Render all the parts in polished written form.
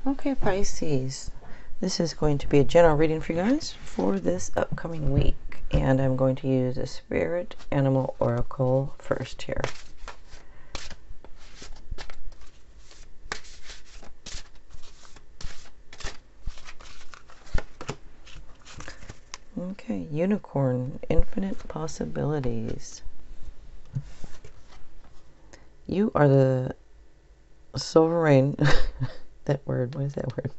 Okay, Pisces. This is going to be a general reading for you guys for this upcoming week. And I'm going to use a Spirit Animal Oracle first here. Okay, Unicorn, Infinite Possibilities. You are the sovereign, that word, what is that word?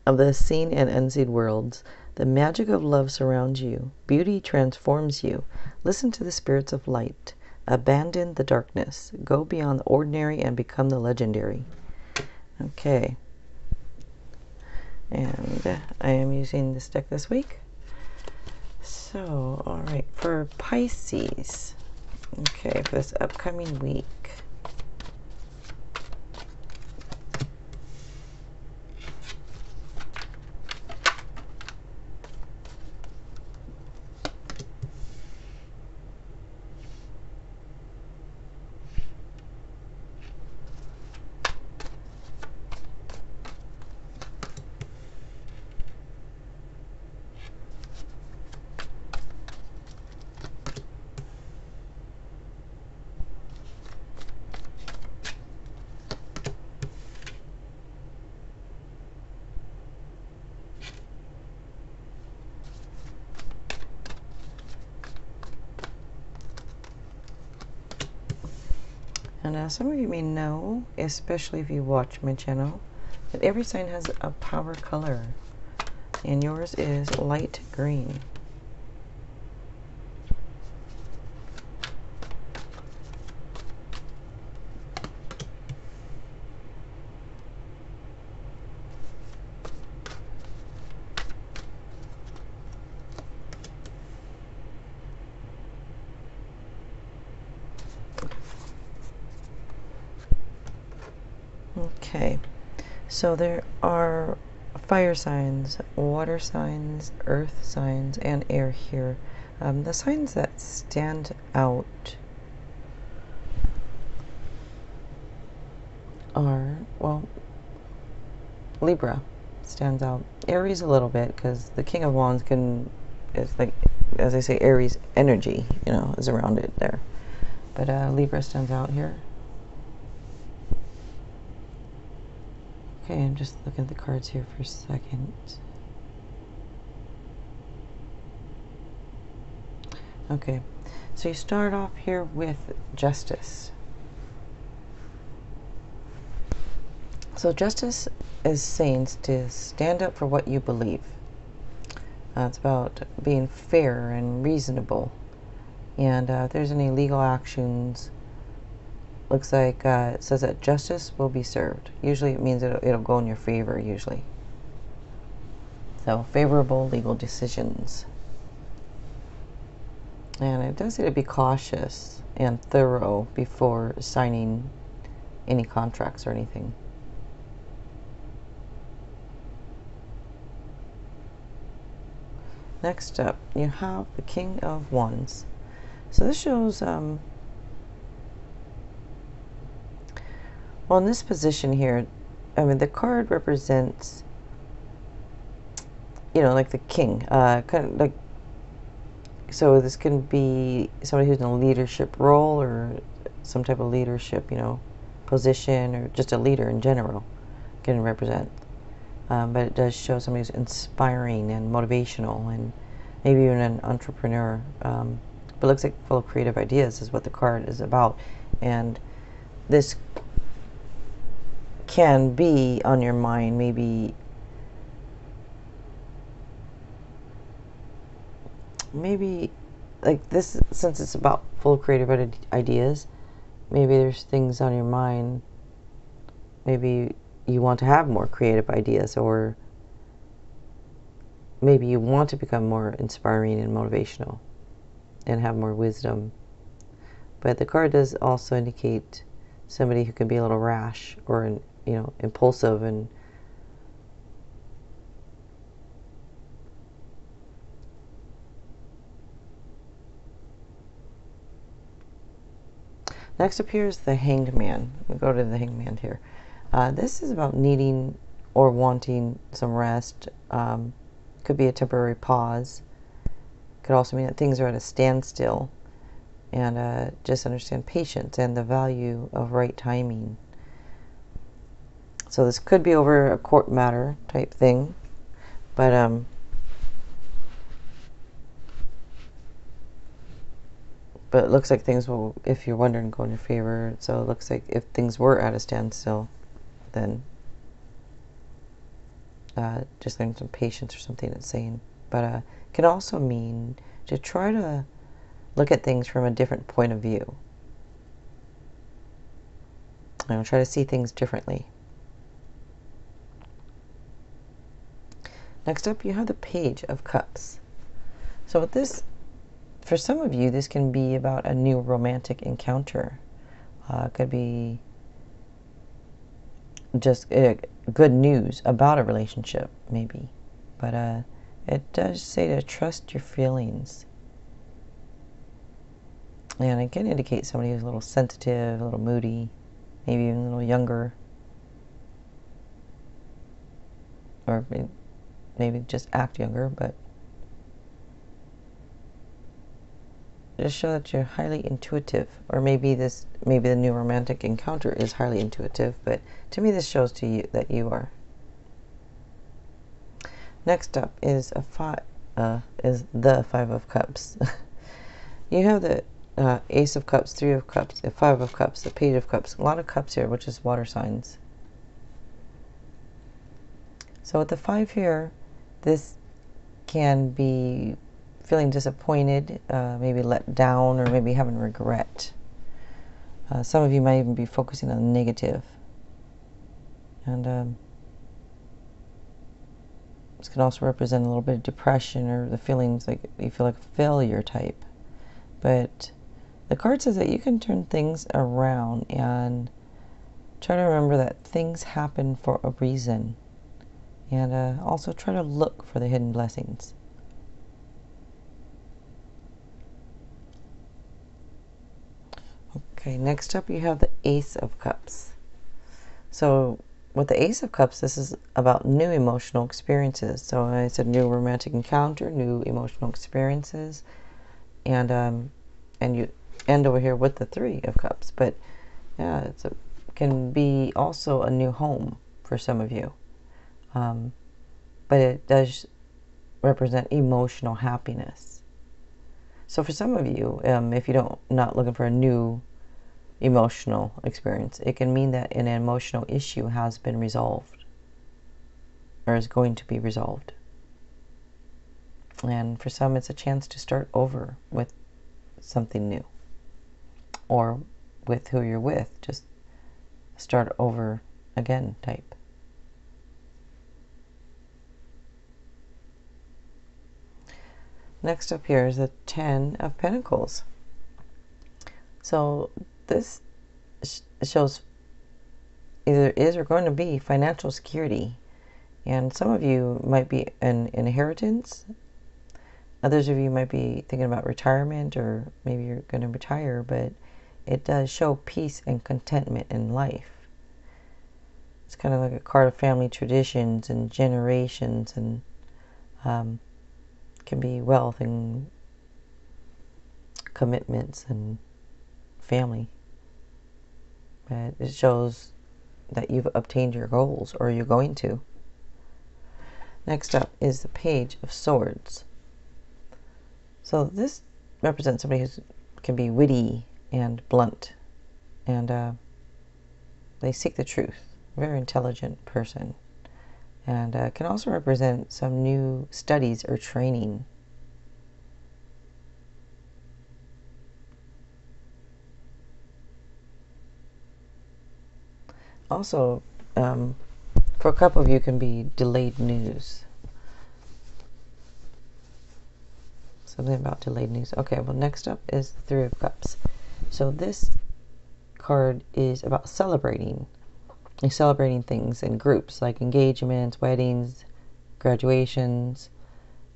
Of the seen and unseen worlds. The magic of love surrounds you. Beauty transforms you. Listen to the spirits of light. Abandon the darkness. Go beyond the ordinary and become the legendary. Okay. And I am using this deck this week. So, alright, for Pisces. Okay, for this upcoming week. And some of you may know, especially if you watch my channel, that every sign has a power color. And yours is light green. Okay, so there are fire signs, water signs, earth signs, and air here. The signs that stand out are, well, Libra stands out. Aries a little bit, because the King of Wands it's like, as I say, Aries energy, is around it there. But Libra stands out here. Okay, I'm just looking at the cards here for a second. Okay, so you start off here with Justice. So Justice is saying to stand up for what you believe. It's about being fair and reasonable. And if there's any legal actions, looks like it says that justice will be served. Usually it means it'll go in your favor, usually. So, favorable legal decisions. And it does say to be cautious and thorough before signing any contracts or anything. Next up, you have the King of Wands. So this shows, well, in this position here, I mean, the card represents, like the king, kind of like, so this can be somebody who's in a leadership role or some type of leadership, position, or just a leader in general can represent. But it does show somebody who's inspiring and motivational, and maybe even an entrepreneur. But it looks like full of creative ideas is what the card is about. And this can be on your mind, maybe like this, since it's about full of creative ideas, maybe there's things on your mind, maybe you want to have more creative ideas, or maybe you want to become more inspiring and motivational and have more wisdom. But the card does also indicate somebody who can be a little rash or impulsive, and next appears the Hanged Man. We'll go to the Hanged Man here. This is about needing or wanting some rest. Could be a temporary pause. Could also mean that things are at a standstill. And just understand patience and the value of right timing. So this could be over a court matter type thing. But it looks like things will, if you're wondering, go in your favor. So it looks like if things were at a standstill, then just learn some patience or something it's saying. But it can also mean to try to look at things from a different point of view. Try to see things differently. Next up, you have the Page of Cups. So with this, for some of you, this can be about a new romantic encounter. It could be just good news about a relationship, maybe. But it does say to trust your feelings. And it can indicate somebody who's a little sensitive, a little moody, maybe even a little younger. Or maybe just act younger, but just show that you're highly intuitive. Or maybe the new romantic encounter is highly intuitive, but to me this shows to you that you are. Next up is the Five of Cups. You have the Ace of Cups, Three of Cups, the Five of Cups, the Page of Cups. A lot of cups here, which is water signs. So with the 5 here, this can be feeling disappointed, maybe let down, or maybe having regret. Some of you might even be focusing on the negative. And this can also represent a little bit of depression or the feelings like you feel like a failure type. But the card says that you can turn things around and try to remember that things happen for a reason. And also try to look for the hidden blessings. Okay, next up you have the Ace of Cups. So with the Ace of Cups, this is about new emotional experiences. So I said new romantic encounter, new emotional experiences. And you end over here with the Three of Cups. But yeah, can be also a new home for some of you. But it does represent emotional happiness. So for some of you, if you not looking for a new emotional experience, it can mean that an emotional issue has been resolved or is going to be resolved. And for some, it's a chance to start over with something new, or with who you're with, just start over again type. Next up here is the Ten of Pentacles. So this shows either is or going to be financial security. And some of you might be an inheritance. Others of you might be thinking about retirement, or maybe you're going to retire, but it does show peace and contentment in life. It's kind of like a card of family traditions and generations, and can be wealth and commitments and family. But it shows that you've obtained your goals, or you're going to. Next up is the Page of Swords. So this represents somebody who can be witty and blunt, and they seek the truth. Very intelligent person. And can also represent some new studies or training. Also, for a couple of you, can be delayed news. Something about delayed news. Okay, well, next up is the Three of Cups. So this card is about celebrating. You're celebrating things in groups, like engagements, weddings, graduations.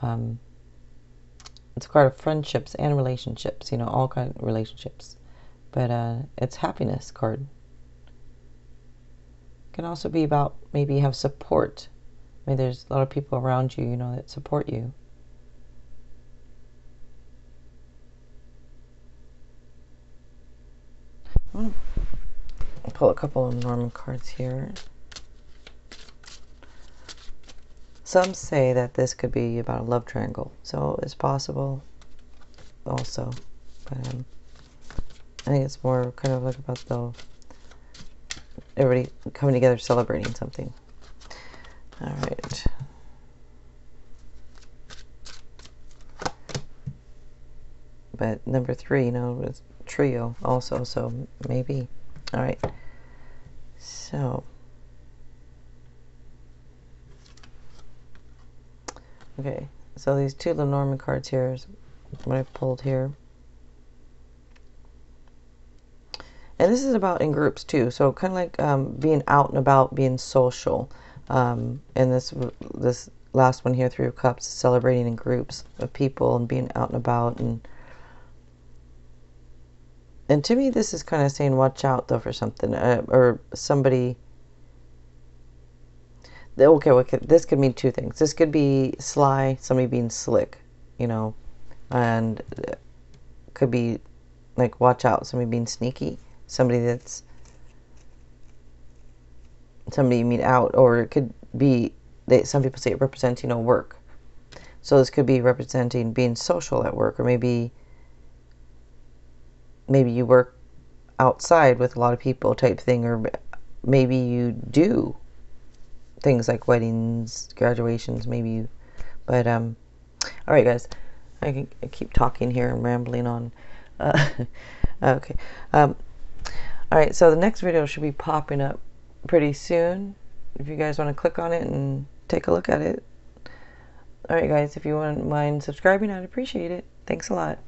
It's a card of friendships and relationships, all kinds of relationships. But it's happiness card. Can also be about maybe you have support. Maybe there's a lot of people around you, you know, that support you. I'm going to pull a couple of Lenormand cards here. Some say that this could be about a love triangle, so it's possible also. But I think it's more kind of like about everybody coming together celebrating something. All right. But number 3, you know, was trio also, so maybe. All right. So, okay. So these 2 Lenormand cards here is what I pulled here. And this is about in groups too. So kind of like being out and about, being social. And this last one here, 3 of Cups, celebrating in groups of people and being out and about. And to me, this is kind of saying, watch out though for something, or somebody. Okay, this could mean 2 things. This could be sly, somebody being slick, you know, and could be like, watch out, somebody being sneaky, somebody you meet out, or it could be, some people say it represents, you know, work. So this could be representing being social at work, or maybe you work outside with a lot of people type thing, or maybe you do things like weddings, graduations, maybe you, but all right guys, I keep talking here and rambling on. Okay, all right, so the next video should be popping up pretty soon if you guys want to click on it and take a look at it. All right guys, if you wouldn't mind subscribing, I'd appreciate it. Thanks a lot.